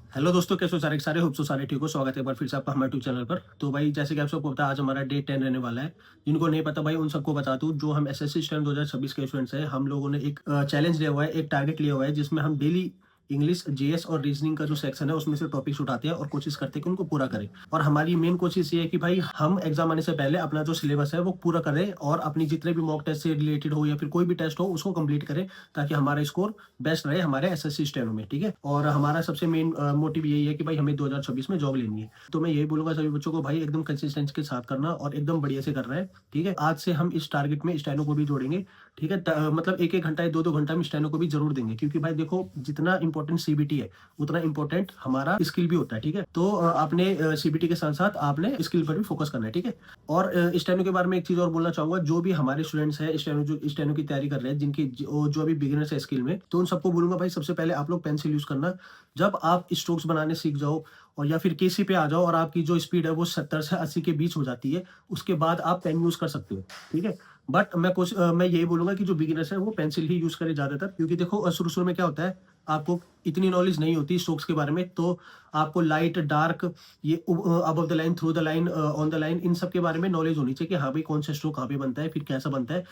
Hello दोस्तों, कैसे हो? सारे सारे होप सो सारे ठीक हो। स्वागत है एक बार फिर से आपका हमारे यूट्यूब चैनल पर। तो भाई, जैसे कि आप सबको पता है, आज हमारा डे 10 रहने वाला है। जिनको नहीं पता भाई, उन सबको बता दूं, जो हम एसएससी स्टैंड 2026 के स्टूडेंट्स हैं, हम लोगों ने एक चैलेंज लिया हुआ है, एक टारगेट लिया हुआ है, जिसमें हम डेली इंग्लिश, जीएस और रीजनिंग का जो सेक्शन है उसमें से टॉपिक्स उठाते हैं और कोशिश करते हैं कि उनको पूरा करें। और हमारी मेन कोशिश ये है कि भाई हम एग्जाम आने से पहले अपना जो सिलेबस है वो पूरा करें और अपनी जितने भी मॉक टेस्ट से रिलेटेड हो या फिर कोई भी टेस्ट हो उसको कंप्लीट करें, ताकि हमारा स्कोर बेस्ट रहे हमारे एसएससी स्टैनो में। ठीक है, और हमारा सबसे मेन मोटिव यही है कि भाई हमें 2026 में जॉब लेनी है। तो मैं यही बोलूंगा सभी बच्चों को, भाई एकदम कंसिस्टेंसी के साथ करना और एकदम बढ़िया से करना है। ठीक है, आज से हम इस टारगेट में स्टैनो को भी जोड़ेंगे। ठीक है, मतलब एक एक घंटा या दो दो घंटा हम स्टैनो को भी जरूर देंगे, क्योंकि भाई देखो, जितना इंपॉर्टेंट सीबीटी है उतना इंपॉर्टेंट हमारा स्किल भी होता है। ठीक है, तो आपने सीबीटी के साथ साथ आपने स्किल पर भी फोकस करना है। ठीक है, और स्टेनो के बारे में एक चीज और बोलना चाहूंगा, जो भी हमारे स्टूडेंट्स हैं स्टेनो की तैयारी कर रहे हैं, जिनकी जो अभी बिगिनर्स है स्किल में, तो उन सबको बोलूंगा भाई, सबसे पहले आप लोग पेंसिल यूज करना। जब आप स्ट्रोक्स बनाने सीख जाओ और या फिर केसी पे आ जाओ और आपकी जो स्पीड है वो 70 से 80 के बीच हो जाती है, उसके बाद आप पेन यूज कर सकते हो। ठीक है, बट मैं यही बोलूंगा कि जो बिगिनर्स है वो पेंसिल ही यूज करें ज्यादातर, क्योंकि देखो शुरू शुरू में क्या होता है, आपको इतनी नॉलेज नहीं होती स्ट्रोक्स के बारे में, तो आपको लाइट डार्क, ये above the line, through the line, on the line, इन सब के बारे में नॉलेज होनी चाहिए कि हाँ भाई कौन सा स्ट्रोक कहाँ पे बनता है, फिर कैसा बनता है।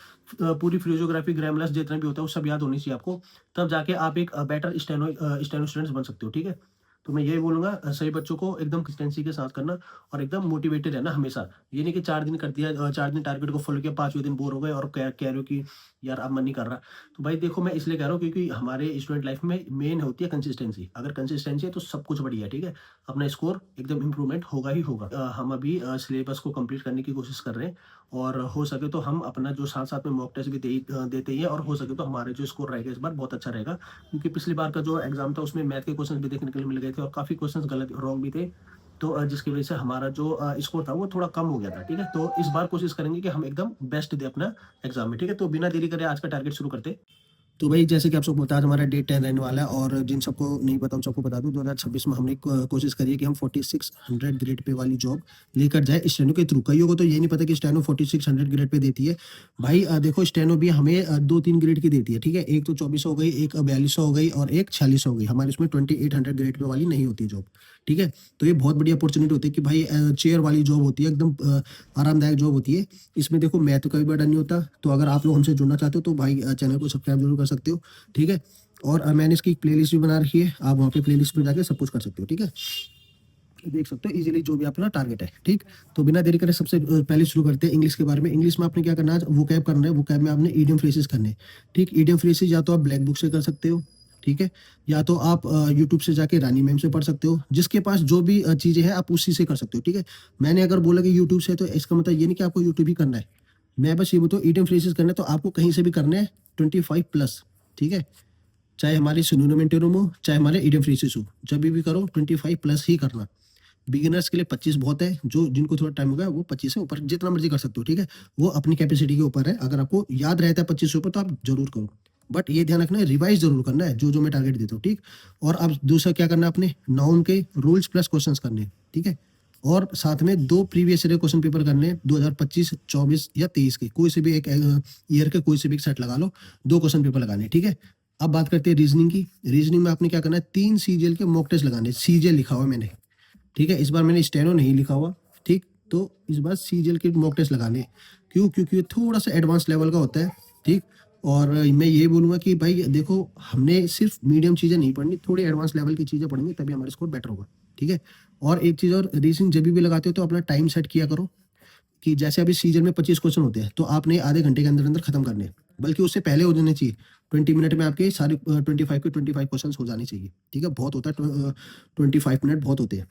पूरी फ्रियोजोग्राफी, ग्रामलेस जितना भी होता है वो सब याद होनी चाहिए आपको, तब जाके आप एक बेटर स्टेनो स्टूडेंट्स बन सकते हो। ठीक है, तो मैं यही बोलूंगा, सभी बच्चों को एकदम कंसिस्टेंसी के साथ करना और एकदम मोटिवेटेड रहना हमेशा। ये नहीं कि 4 दिन कर दिया, 4 दिन टारगेट को फॉलो किया, 5वें दिन बोर हो गए और कह रहे हो कि यार अब मन नहीं कर रहा। तो भाई देखो, मैं इसलिए कह रहा हूँ क्योंकि हमारे स्टूडेंट लाइफ में मेन होती है कंसिस्टेंसी। अगर कंसिस्टेंसी है तो सब कुछ बढ़िया है। ठीक है, अपना स्कोर एकदम इंप्रूवमेंट होगा ही होगा। हम अभी सिलेबस को कंप्लीट करने की कोशिश कर रहे हैं, और हो सके तो हम अपना जो साथ साथ में मॉक टेस्ट भी देते ही हैं, और हो सके तो हमारे जो स्कोर रहेगा इस बार बहुत अच्छा रहेगा, क्योंकि पिछली बार का जो एग्जाम था उसमें मैथ के क्वेश्चन भी देखने के लिए मिल गए थे और काफी क्वेश्चन गलत रॉन्ग भी थे। तो जिसकी वजह से हमारा जो स्कोर था वो थोड़ा कम हो गया था। ठीक है, तो इस बार कोशिश करेंगे कि हम एकदम बेस्ट दे अपना एग्जाम में। ठीक है, तो बिना देरी करे आज का टारगेट शुरू करते। तो भाई, जैसे कि आप सबको पता है, आज हमारा डे 10 रहने वाला है, और जिन सबको नहीं पता उन सबको बता दूं, 2026 में हमने कोशिश करी है कि हम 4600 ग्रेड पे वाली जॉब लेकर जाए स्टेनो के थ्रू। कईयों को तो ये नहीं पता कि स्टेनो 4600 ग्रेड पे देती है। भाई देखो, स्टेनो भी हमें 2-3 ग्रेड की देती है। ठीक है, एक तो 24 हो गई, एक 42 हो गई और एक 46 हो गई। हमारे इसमें 2800 ग्रेड पे वाली नहीं होती जॉब। ठीक है, तो ये बहुत बड़ी अपॉर्चुनिटी होती है कि भाई चेयर वाली जॉब होती है, एकदम आरामदायक जॉब होती है। इसमें देखो मैथ का भी बर्डन नहीं होता। तो अगर आप लोग हमसे जुड़ना चाहते हो तो भाई चैनल को सब्सक्राइब जरूर कर सकते हो। ठीक है, और मैंने इसकी प्लेलिस्ट भी बना रखी है, आप वहाँ पे प्लेलिस्ट में जाके सब कुछ कर सकते हो। ठीक है, देख सकते हो इजीली जो भी अपना टारगेट है। ठीक, तो बिना देरी करे सबसे पहले शुरू करते हैं इंग्लिश के बारे में। इंग्लिश में आपने क्या करना है, वोकैब करना है। वोकैब में आपने ईडियम फ्रेजेस करने हैं। ठीक, ईडियम फ्रेजेस या तो आप ब्लैक बुक से कर सकते हो, ठीक है, या तो आप यूट्यूब से जाके रानी मैम से पढ़ सकते हो। जिसके पास जो भी चीजें हैं आप उसी से कर सकते हो। ठीक है, मैंने अगर बोला कि यूट्यूब से, तो इसका मतलब ये नहीं कि आपको यूट्यूब ही करना है। मैं बस ये बताऊँ, ईडियम फ्रेजेस करना है तो आपको कहीं से भी करने हैं, 25+। ठीक है, चाहे हमारी सिनोनिम हो, चाहे हमारे ईडियम फ्रेजेस हो, जब भी करो 25+ ही करना। बिगिनर्स के लिए 25 बहुत है, जो जिनको थोड़ा टाइम होगा वो 25 से ऊपर जितना मर्जी कर सकते हो। ठीक है, वो अपनी कैपेसिटी के ऊपर है। अगर आपको याद रहता है 25 से ऊपर तो आप जरूर करो, बट ये ध्यान रखना है रिवाइज जरूर करना है जो जो मैं टारगेट देता हूँ। ठीक, और अब दूसरा क्या करना है, अपने नाउन के रूल्स प्लस क्वेश्चन करने हैं। ठीक है, और साथ में 2 प्रीवियस ईयर क्वेश्चन पेपर करने हैं, 2025, 24 या 23 के, कोई से भी एक ईयर के कोई से भी एक सेट लगा लो, 2 क्वेश्चन पेपर लगाने हैं। ठीक है, अब बात करते हैं रीजनिंग की। रीजनिंग में आपने क्या करना है, 3 सीजीएल के मॉक टेस्ट लगाने। सीजीएल लिखा हुआ है मैंने। ठीक है, इस बार मैंने स्टेनो नहीं लिखा हुआ। ठीक, तो इस बार सीजीएल के मॉक टेस्ट लगाने। क्यों? क्योंकि ये थोड़ा सा एडवांस लेवल का होता है। ठीक, और मैं ये बोलूंगा कि भाई देखो, हमने सिर्फ मीडियम चीजें नहीं पढ़नी, थोड़ी एडवांस लेवल की चीजें पढ़ेंगे तभी हमारा स्कोर बेटर होगा। ठीक है, और एक चीज और, रीजनिंग जब भी लगाते हो तो अपना टाइम सेट किया करो, कि जैसे अभी सीजन में 25 क्वेश्चन होते हैं तो आपने आधे घंटे के अंदर अंदर खत्म करने हैं, बल्कि उससे पहले हो जाने चाहिए। 20 मिनट में आपके सारे 25 क्वेश्चन हो जाने चाहिए। ठीक है, बहुत होता है 25 मिनट बहुत होते हैं,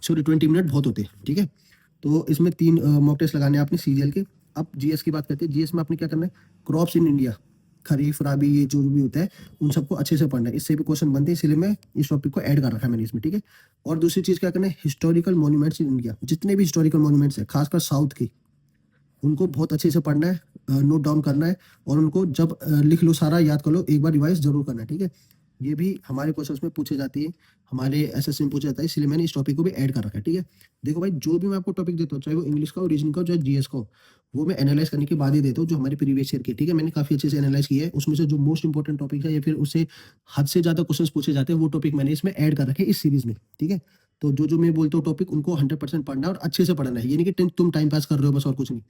सॉरी 20 मिनट बहुत होते हैं। ठीक है, तो इसमें 3 मॉक टेस्ट लगाने हैं आपने सीजीएल के। अब जीएस की बात करते हैं। जीएस में आपने क्या करना है, क्रॉप्स इन इंडिया, खरीफ राबी, ये जो भी होता है उन सबको अच्छे से पढ़ना है। इससे भी क्वेश्चन बनते हैं, इसलिए मैं इस टॉपिक को ऐड कर रखा है मैंने इसमें। ठीक है, और दूसरी चीज क्या करना है, हिस्टोरिकल मॉन्यूमेंट्स इन इंडिया, जितने भी हिस्टोरिकल मॉन्यूमेंट्स है खासकर साउथ के, उनको बहुत अच्छे से पढ़ना है, नोट डाउन करना है, और उनको जब लिख लो सारा, याद कर लो, एक बार रिवाइज जरूर करना है। ठीक है, ये भी हमारे क्वेश्चंस में पूछे जाती है, हमारे एसएससी में पूछा जाता है, इसलिए मैंने इस टॉपिक को भी ऐड कर रखा है, ठीक है। देखो भाई, जो भी मैं आपको टॉपिक देता हूँ, चाहे वो इंग्लिश का हो, रीजनिंग का हो, चाहे जीएस का हो, वो मैं एनालाइज करने के बाद ही देता हूँ, जो हमारे प्रीवियस ईयर के, ठीक है। मैंने काफी अच्छे से एनालाइज किया है, उसमें से जो मोस्ट इंपॉर्टेंट टॉपिक है या फिर उससे हद से ज्यादा क्वेश्चन पूछे जाते हैं, वो टॉपिक मैंने इसमें ऐड कर रखे हैं इस सीरीज में, ठीक है। तो जो जो मैं बोलता हूँ टॉपिक, उनको 100% पढ़ना है और अच्छे से पढ़ना है, ये नहीं कि तुम टाइम पास कर रहे हो बस और कुछ नहीं।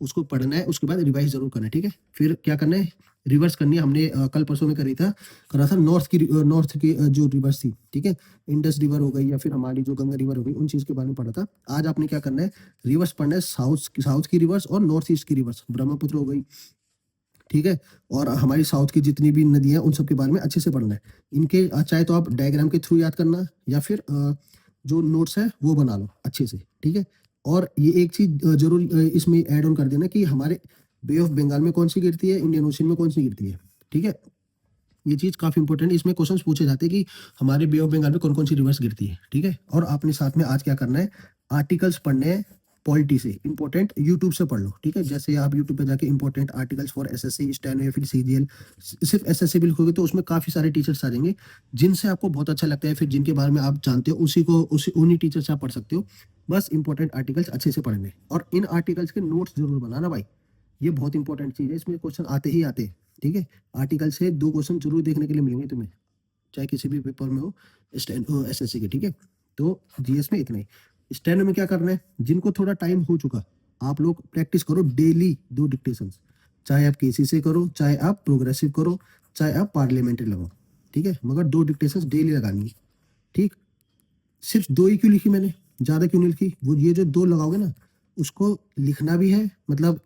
उसको पढ़ना है, उसके बाद रिवाइज जरूर करना है, ठीक है। फिर क्या करना है, रिवर्स करनी है। हमने कल परसों में करा था नॉर्थ की जो रिवर्स थी, ठीक है। इंडस रिवर हो गई या फिर हमारी जो गंगा रिवर हो गई, उन चीज के बारे में पढ़ा था। आज आपने क्या करना है, रिवर्स पढ़ना है, साउथ की रिवर्स और नॉर्थ ईस्ट की रिवर्स, ब्रह्मपुत्र हो गई, ठीक है। और हमारी साउथ की जितनी भी नदियां, उन सब के बारे में अच्छे से पढ़ना है। इनके चाहे तो आप डायग्राम के थ्रू याद करना, या फिर जो नोट्स है वो बना लो अच्छे से, ठीक है। और ये एक चीज जरूर इसमें ऐड ऑन कर देना कि हमारे बे ऑफ बंगाल में कौन सी गिरती है, इंडियन ओशन में कौन सी गिरती है, ठीक है। ये चीज काफी इंपॉर्टेंट है, इसमें क्वेश्चंस पूछे जाते हैं कि हमारे बे ऑफ बंगाल में कौन कौन सी रिवर्स गिरती है, ठीक है। और आपने साथ में आज क्या करना है, आर्टिकल्स पढ़ने हैं पॉलिटी से, इंपॉर्टेंट यूट्यूब से पढ़ लो, ठीक है। जैसे आप यूट्यूब पे जाके important articles for SSC, steno या फिर सीजीएल, सिर्फ एसएससी भी लिखोगे तो उसमें काफी सारे टीचर्स आ जाएंगे, जिनसे आपको बहुत अच्छा लगता है, फिर जिनके बारे में आप जानते हो, उन्हीं टीचर से आप पढ़ सकते हो। बस इंपॉर्टेंट आर्टिकल्स अच्छे से पढ़ने, और इन आर्टिकल्स के नोट्स जरूर बनाना भाई, ये बहुत इंपॉर्टेंट चीज है, इसमें क्वेश्चन आते ही आते हैं, ठीक है। आर्टिकल से 2 क्वेश्चन जरूर देखने के लिए मिलेंगे तुम्हें, चाहे किसी भी पेपर में हो, एसएससी के, ठीक है। तो जीएस में इतना ही। स्टेनो में क्या करना है, जिनको थोड़ा टाइम हो चुका, आप लोग प्रैक्टिस करो डेली 2 डिक्टेशन, चाहे आप केसी से करो, चाहे आप प्रोग्रेसिव करो, चाहे आप पार्लियामेंट्री लगाओ, ठीक है। मगर 2 डिक्टेशन डेली लगानी है, ठीक। सिर्फ 2 ही क्यों लिखी मैंने, ज्यादा क्यों नहीं लिखी, वो ये जो 2 लगाओगे ना, उसको लिखना भी है, मतलब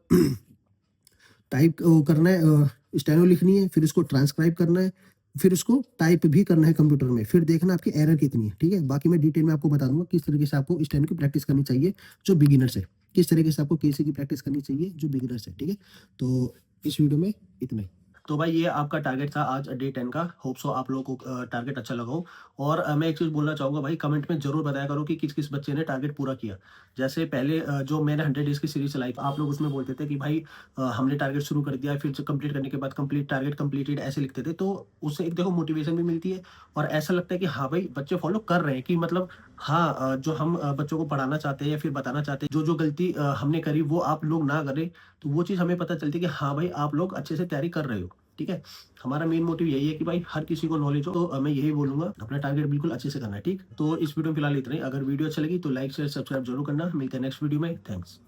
टाइप करना है, स्टेनो लिखनी है, फिर इसको ट्रांसक्राइब करना है, फिर उसको टाइप भी करना है कंप्यूटर में, फिर देखना आपकी एरर कितनी है, ठीक है। बाकी मैं डिटेल में आपको बता दूंगा किस तरीके से आपको स्टेनो की प्रैक्टिस करनी चाहिए जो बिगिनर्स है, किस तरीके से आपको केसी की प्रैक्टिस करनी चाहिए जो बिगिनर्स है, ठीक है। तो इस वीडियो में इतना ही। तो भाई ये आपका टारगेट था आज डे 10 का, होप सो आप लोगों को टारगेट अच्छा लगा हो। और मैं एक चीज़ बोलना चाहूँगा भाई, कमेंट में जरूर बताया करो कि किस किस बच्चे ने टारगेट पूरा किया। जैसे पहले जो मैंने 100 डेज की सीरीज चलाई, आप लोग उसमें बोलते थे कि भाई हमने टारगेट शुरू कर दिया, फिर कंप्लीट करने के बाद कंप्लीट टारगेट कंप्लीटेड ऐसे लिखते थे, तो उससे एक देखो मोटिवेशन भी मिलती है, और ऐसा लगता है कि हाँ भाई बच्चे फॉलो कर रहे हैं, कि मतलब हाँ जो हम बच्चों को पढ़ाना चाहते हैं या फिर बताना चाहते हैं, जो जो गलती हमने करी वो आप लोग ना करें, तो वो चीज़ हमें पता चलती है कि हाँ भाई आप लोग अच्छे से तैयारी कर रहे हो, ठीक है। हमारा मेन मोटिव यही है कि भाई हर किसी को नॉलेज हो, तो मैं यही बोलूंगा अपना टारगेट बिल्कुल अच्छे से करना है, ठीक। तो इस वीडियो में फिलहाल इतना ही। अगर वीडियो अच्छा लगी तो लाइक शेयर सब्सक्राइब जरूर करना। मिलते हैं नेक्स्ट वीडियो में। थैंक्स।